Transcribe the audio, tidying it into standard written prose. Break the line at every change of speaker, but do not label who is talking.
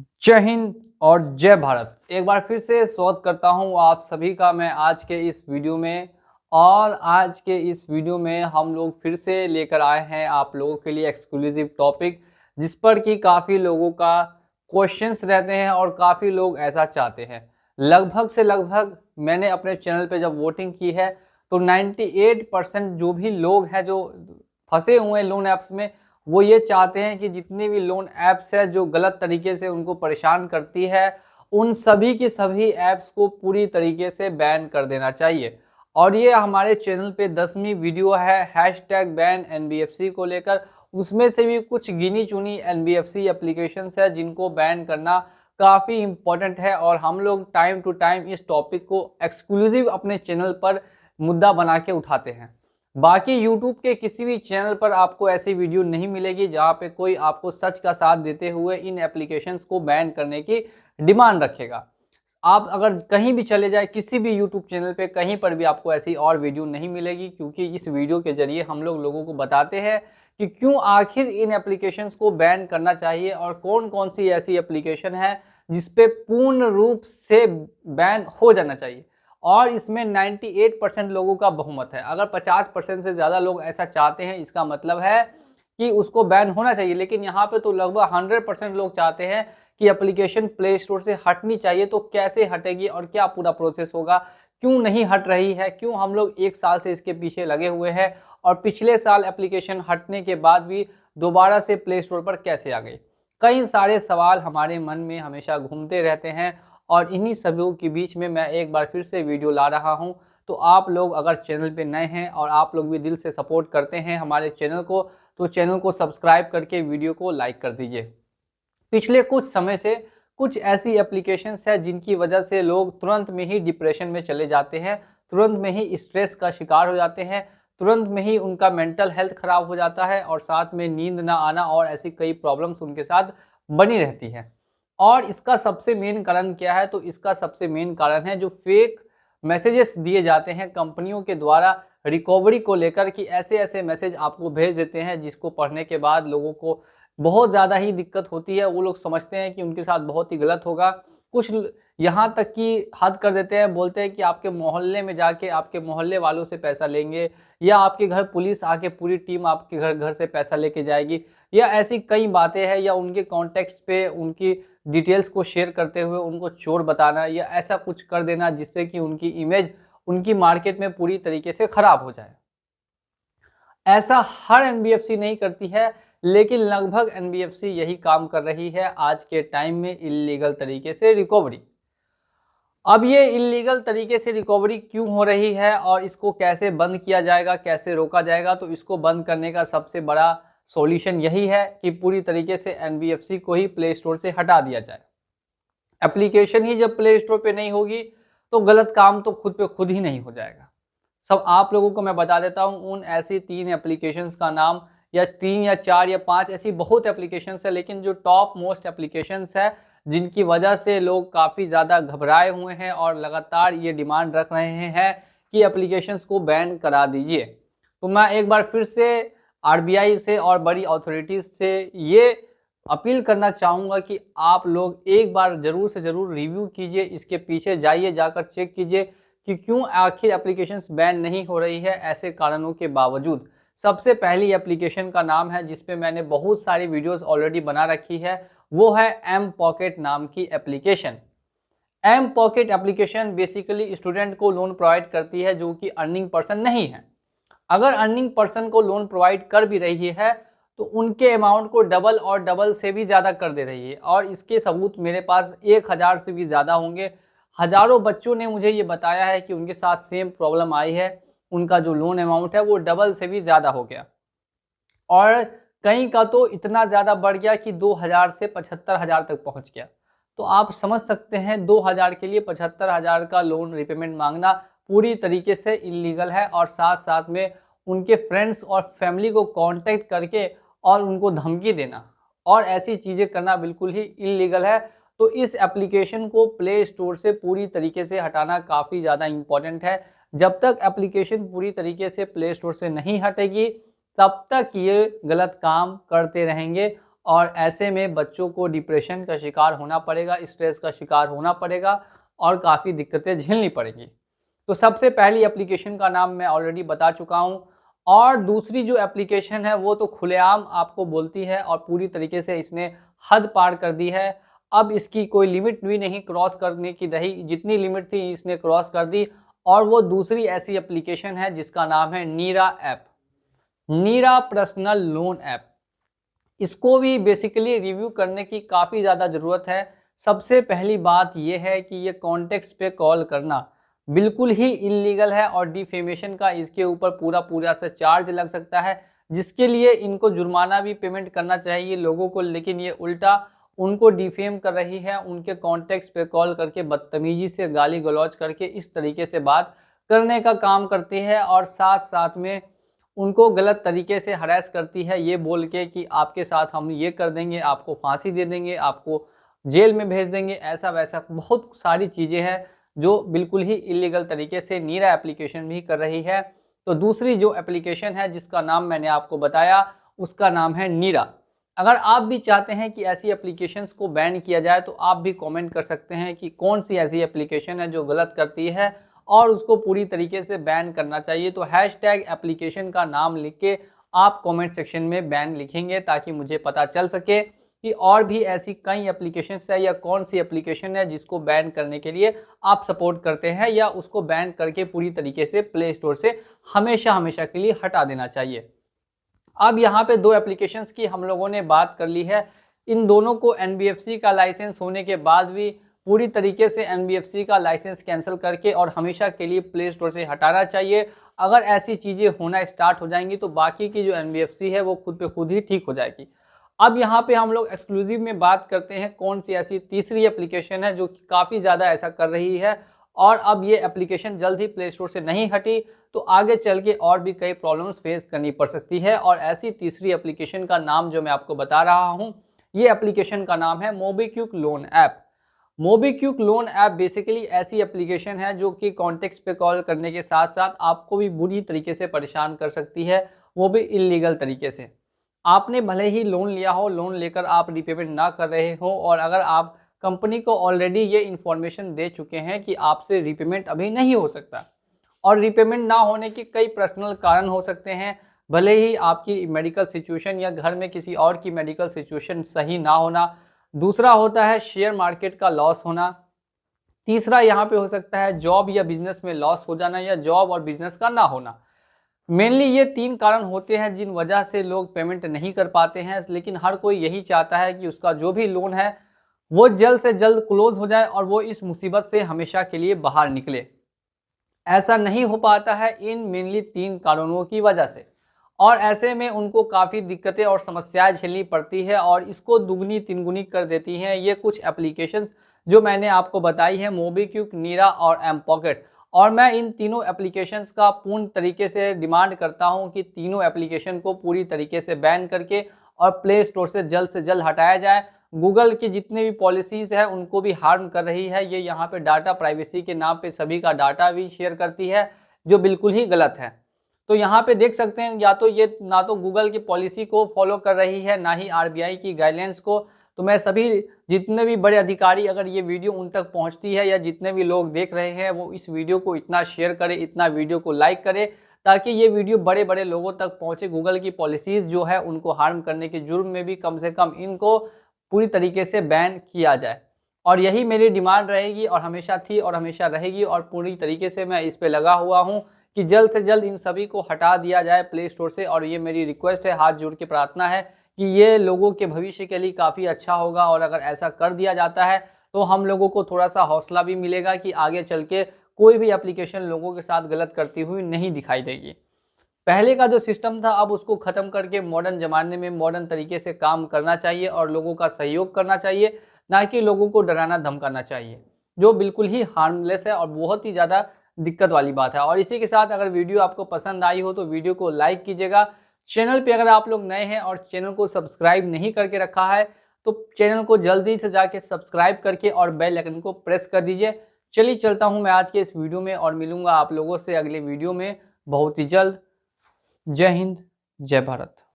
जय हिंद और जय भारत। एक बार फिर से स्वागत करता हूं आप सभी का मैं आज के इस वीडियो में। और आज के इस वीडियो में हम लोग फिर से लेकर आए हैं आप लोगों के लिए एक्सक्लूसिव टॉपिक, जिस पर कि काफ़ी लोगों का क्वेश्चंस रहते हैं और काफ़ी लोग ऐसा चाहते हैं। लगभग से लगभग मैंने अपने चैनल पे जब वोटिंग की है तो 98% जो भी लोग हैं जो फंसे हुए हैं लोन ऐप्स में, वो ये चाहते हैं कि जितनी भी लोन ऐप्स है जो गलत तरीके से उनको परेशान करती है, उन सभी की सभी ऐप्स को पूरी तरीके से बैन कर देना चाहिए। और ये हमारे चैनल पे 10वीं वीडियो है हैशटैग बैन एनबीएफसी को लेकर। उसमें से भी कुछ गिनी चुनी एनबीएफसी एप्लीकेशंस है जिनको बैन करना काफ़ी इम्पोर्टेंट है, और हम लोग टाइम टू टाइम इस टॉपिक को एक्सक्लूसिव अपने चैनल पर मुद्दा बना के उठाते हैं। बाकी यूट्यूब के किसी भी चैनल पर आपको ऐसी वीडियो नहीं मिलेगी जहां पे कोई आपको सच का साथ देते हुए इन एप्लीकेशंस को बैन करने की डिमांड रखेगा। आप अगर कहीं भी चले जाए किसी भी यूट्यूब चैनल पे, कहीं पर भी आपको ऐसी और वीडियो नहीं मिलेगी, क्योंकि इस वीडियो के जरिए हम लोग लोगों को बताते हैं कि क्यों आखिर इन एप्लीकेशंस को बैन करना चाहिए और कौन कौन सी ऐसी एप्लीकेशन है जिसपे पूर्ण रूप से बैन हो जाना चाहिए। और इसमें 98% लोगों का बहुमत है। अगर 50% से ज़्यादा लोग ऐसा चाहते हैं, इसका मतलब है कि उसको बैन होना चाहिए। लेकिन यहाँ पे तो लगभग 100% लोग चाहते हैं कि एप्लीकेशन प्ले स्टोर से हटनी चाहिए। तो कैसे हटेगी और क्या पूरा प्रोसेस होगा, क्यों नहीं हट रही है, क्यों हम लोग 1 साल से इसके पीछे लगे हुए हैं, और पिछले साल एप्लीकेशन हटने के बाद भी दोबारा से प्ले स्टोर पर कैसे आ गई। कई सारे सवाल हमारे मन में हमेशा घूमते रहते हैं, और इन्हीं सभी के बीच में मैं एक बार फिर से वीडियो ला रहा हूं। तो आप लोग अगर चैनल पे नए हैं और आप लोग भी दिल से सपोर्ट करते हैं हमारे चैनल को, तो चैनल को सब्सक्राइब करके वीडियो को लाइक कर दीजिए। पिछले कुछ समय से कुछ ऐसी एप्लीकेशंस है जिनकी वजह से लोग तुरंत में ही डिप्रेशन में चले जाते हैं, तुरंत में ही स्ट्रेस का शिकार हो जाते हैं, तुरंत में ही उनका मेंटल हेल्थ खराब हो जाता है, और साथ में नींद ना आना और ऐसी कई प्रॉब्लम्स उनके साथ बनी रहती है। और इसका सबसे मेन कारण क्या है, तो इसका सबसे मेन कारण है जो फेक मैसेजेस दिए जाते हैं कंपनियों के द्वारा रिकवरी को लेकर, कि ऐसे ऐसे मैसेज आपको भेज देते हैं जिसको पढ़ने के बाद लोगों को बहुत ज़्यादा ही दिक्कत होती है। वो लोग समझते हैं कि उनके साथ बहुत ही गलत होगा। कुछ यहाँ तक कि हद कर देते हैं, बोलते हैं कि आपके मोहल्ले में जाके आपके मोहल्ले वालों से पैसा लेंगे, या आपके घर पुलिस आके पूरी टीम आपके घर घर से पैसा लेके जाएगी, या ऐसी कई बातें हैं, या उनके कॉन्टेक्ट्स पे उनकी डिटेल्स को शेयर करते हुए उनको चोर बताना, या ऐसा कुछ कर देना जिससे कि उनकी इमेज उनकी मार्केट में पूरी तरीके से खराब हो जाए। ऐसा हर एनबीएफसी नहीं करती है, लेकिन लगभग एनबीएफसी यही काम कर रही है आज के टाइम में, इल्लीगल तरीके से रिकवरी। अब ये इल्लीगल तरीके से रिकवरी क्यों हो रही है और इसको कैसे बंद किया जाएगा, कैसे रोका जाएगा, तो इसको बंद करने का सबसे बड़ा सॉल्यूशन यही है कि पूरी तरीके से एनबीएफसी को ही प्ले स्टोर से हटा दिया जाए। एप्लीकेशन ही जब प्ले स्टोर पे नहीं होगी तो गलत काम तो खुद पे खुद ही नहीं हो जाएगा। सब आप लोगों को मैं बता देता हूँ उन ऐसी 3 एप्लीकेशंस का नाम, या 3 या 4 या 5 ऐसी बहुत एप्लीकेशंस है, लेकिन जो टॉप मोस्ट एप्लीकेशंस है जिनकी वजह से लोग काफ़ी ज़्यादा घबराए हुए हैं और लगातार ये डिमांड रख रहे हैं कि एप्लीकेशंस को बैन करा दीजिए। तो मैं एक बार फिर से आरबीआई से और बड़ी अथॉरिटीज़ से ये अपील करना चाहूँगा कि आप लोग एक बार ज़रूर से ज़रूर रिव्यू कीजिए, इसके पीछे जाइए, जाकर चेक कीजिए कि क्यों आखिर एप्लीकेशंस बैन नहीं हो रही है ऐसे कारणों के बावजूद। सबसे पहली एप्लीकेशन का नाम है जिस पे मैंने बहुत सारी वीडियोस ऑलरेडी बना रखी है, वो है एम पॉकेट नाम की application. M Pocket application basically student को लोन प्रोवाइड करती है जो कि अर्निंग पर्सन नहीं है। अगर अर्निंग पर्सन को लोन प्रोवाइड कर भी रही है तो उनके अमाउंट को डबल और डबल से भी ज़्यादा कर दे रही है, और इसके सबूत मेरे पास 1000 से भी ज़्यादा होंगे। हज़ारों बच्चों ने मुझे ये बताया है कि उनके साथ सेम प्रॉब्लम आई है, उनका जो लोन अमाउंट है वो डबल से भी ज़्यादा हो गया, और कहीं का तो इतना ज़्यादा बढ़ गया कि 2000 से 75,000 तक पहुँच गया। तो आप समझ सकते हैं 2000 के लिए 75,000 का लोन रिपेमेंट मांगना पूरी तरीके से इल्लीगल है, और साथ साथ में उनके फ्रेंड्स और फैमिली को कांटेक्ट करके और उनको धमकी देना और ऐसी चीज़ें करना बिल्कुल ही इल्लीगल है। तो इस एप्लीकेशन को प्ले स्टोर से पूरी तरीके से हटाना काफ़ी ज़्यादा इम्पॉर्टेंट है। जब तक एप्लीकेशन पूरी तरीके से प्ले स्टोर से नहीं हटेगी तब तक ये गलत काम करते रहेंगे, और ऐसे में बच्चों को डिप्रेशन का शिकार होना पड़ेगा, स्ट्रेस का शिकार होना पड़ेगा और काफ़ी दिक्कतें झेलनी पड़ेंगी। तो सबसे पहली एप्लीकेशन का नाम मैं ऑलरेडी बता चुका हूँ और दूसरी जो एप्लीकेशन है वो तो खुलेआम आपको बोलती है और पूरी तरीके से इसने हद पार कर दी है। अब इसकी कोई लिमिट भी नहीं क्रॉस करने की रही, जितनी लिमिट थी इसने क्रॉस कर दी और वो दूसरी ऐसी एप्लीकेशन है जिसका नाम है नीरा ऐप, नीरा पर्सनल लोन ऐप। इसको भी बेसिकली रिव्यू करने की काफ़ी ज़्यादा ज़रूरत है। सबसे पहली बात ये है कि ये कॉन्टेक्स्ट पे कॉल करना बिल्कुल ही इल्लीगल है और डिफेमेशन का इसके ऊपर पूरा से चार्ज लग सकता है, जिसके लिए इनको जुर्माना भी पेमेंट करना चाहिए लोगों को, लेकिन ये उल्टा उनको डिफेम कर रही है, उनके कॉन्टेक्स्ट पे कॉल करके बदतमीजी से गाली गलौज करके इस तरीके से बात करने का काम करती है और साथ साथ में उनको गलत तरीके से हरास करती है, ये बोल के कि आपके साथ हम ये कर देंगे, आपको फांसी दे देंगे, आपको जेल में भेज देंगे, ऐसा वैसा बहुत सारी चीज़ें हैं जो बिल्कुल ही इलीगल तरीके से नीरा एप्लीकेशन भी कर रही है। तो दूसरी जो एप्लीकेशन है जिसका नाम मैंने आपको बताया उसका नाम है नीरा। अगर आप भी चाहते हैं कि ऐसी एप्लीकेशंस को बैन किया जाए तो आप भी कमेंट कर सकते हैं कि कौन सी ऐसी एप्लीकेशन है जो गलत करती है और उसको पूरी तरीके से बैन करना चाहिए। तो हैशटैग एप्लीकेशन का नाम लिख के आप कमेंट सेक्शन में बैन लिखेंगे ताकि मुझे पता चल सके कि और भी ऐसी कई एप्लीकेशंस है या कौन सी एप्लीकेशन है जिसको बैन करने के लिए आप सपोर्ट करते हैं या उसको बैन करके पूरी तरीके से प्ले स्टोर से हमेशा हमेशा के लिए हटा देना चाहिए। अब यहाँ पे दो एप्लीकेशंस की हम लोगों ने बात कर ली है। इन दोनों को एनबीएफसी का लाइसेंस होने के बाद भी पूरी तरीके से एनबीएफसी का लाइसेंस कैंसिल करके और हमेशा के लिए प्ले स्टोर से हटाना चाहिए। अगर ऐसी चीज़ें होना स्टार्ट हो जाएंगी तो बाकी की जो एनबीएफसी है वो खुद पे खुद ही ठीक हो जाएगी। अब यहाँ पे हम लोग एक्सक्लूसिव में बात करते हैं कौन सी ऐसी तीसरी एप्लीकेशन है जो कि काफ़ी ज़्यादा ऐसा कर रही है और अब ये एप्लीकेशन जल्द ही प्ले स्टोर से नहीं हटी तो आगे चल के और भी कई प्रॉब्लम्स फेस करनी पड़ सकती है। और ऐसी तीसरी एप्लीकेशन का नाम जो मैं आपको बता रहा हूँ, ये एप्लीकेशन का नाम है MobiKwik loan app. MobiKwik loan app basically ऐसी एप्लीकेशन है जो कि कॉन्टेक्स्ट पे कॉल करने के साथ साथ आपको भी बुरी तरीके से परेशान कर सकती है, वो भी इलीगल तरीके से। आपने भले ही लोन लिया हो, लोन लेकर आप रिपेमेंट ना कर रहे हो और अगर आप कंपनी को ऑलरेडी ये इन्फॉर्मेशन दे चुके हैं कि आपसे रिपेमेंट अभी नहीं हो सकता और रिपेमेंट ना होने के कई पर्सनल कारण हो सकते हैं, भले ही आपकी मेडिकल सिचुएशन या घर में किसी और की मेडिकल सिचुएशन सही ना होना। दूसरा होता है शेयर मार्केट का लॉस होना। तीसरा यहाँ पे हो सकता है जॉब या बिजनेस में लॉस हो जाना या जॉब और बिजनेस का ना होना। मेनली ये तीन कारण होते हैं जिन वजह से लोग पेमेंट नहीं कर पाते हैं, लेकिन हर कोई यही चाहता है कि उसका जो भी लोन है वो जल्द से जल्द क्लोज हो जाए और वो इस मुसीबत से हमेशा के लिए बाहर निकले। ऐसा नहीं हो पाता है इन मेनली तीन कारणों की वजह से और ऐसे में उनको काफ़ी दिक्कतें और समस्याएं झेलनी पड़ती है और इसको दुगनी तिनगुनी कर देती हैं ये कुछ एप्लीकेशंस जो मैंने आपको बताई है, मोबीक्विक, नीरा और एम पॉकेट। और मैं इन तीनों एप्लीकेशंस का पूर्ण तरीके से डिमांड करता हूं कि तीनों एप्लीकेशन को पूरी तरीके से बैन करके और प्ले स्टोर से जल्द हटाया जाए। गूगल की जितने भी पॉलिसीज़ है उनको भी हार्म कर रही है ये, यहाँ पे डाटा प्राइवेसी के नाम पे सभी का डाटा भी शेयर करती है जो बिल्कुल ही गलत है। तो यहाँ पे देख सकते हैं या तो ये ना तो गूगल की पॉलिसी को फॉलो कर रही है ना ही आरबीआई की गाइडलाइंस को। तो मैं सभी जितने भी बड़े अधिकारी, अगर ये वीडियो उन तक पहुँचती है या जितने भी लोग देख रहे हैं वो इस वीडियो को इतना शेयर करें, इतना वीडियो को लाइक करें ताकि ये वीडियो बड़े बड़े लोगों तक पहुँचे। गूगल की पॉलिसीज़ जो है उनको हार्म करने के जुर्म में भी कम से कम इनको पूरी तरीके से बैन किया जाए और यही मेरी डिमांड रहेगी और हमेशा थी और हमेशा रहेगी और पूरी तरीके से मैं इस पे लगा हुआ हूँ कि जल्द से जल्द इन सभी को हटा दिया जाए प्ले स्टोर से। और ये मेरी रिक्वेस्ट है, हाथ जोड़ के प्रार्थना है कि ये लोगों के भविष्य के लिए काफ़ी अच्छा होगा और अगर ऐसा कर दिया जाता है तो हम लोगों को थोड़ा सा हौसला भी मिलेगा कि आगे चल के कोई भी एप्लीकेशन लोगों के साथ गलत करती हुई नहीं दिखाई देगी। पहले का जो सिस्टम था अब उसको ख़त्म करके मॉडर्न ज़माने में मॉडर्न तरीके से काम करना चाहिए और लोगों का सहयोग करना चाहिए, ना कि लोगों को डराना धमकाना चाहिए, जो बिल्कुल ही हार्मलेस है और बहुत ही ज़्यादा दिक्कत वाली बात है। और इसी के साथ अगर वीडियो आपको पसंद आई हो तो वीडियो को लाइक कीजिएगा। चैनल पे अगर आप लोग नए हैं और चैनल को सब्सक्राइब नहीं करके रखा है तो चैनल को जल्दी से जाके सब्सक्राइब करके और बेल आइकन को प्रेस कर दीजिए। चलिए चलता हूँ मैं आज के इस वीडियो में और मिलूंगा आप लोगों से अगले वीडियो में बहुत ही जल्द। जय हिंद, जय भारत।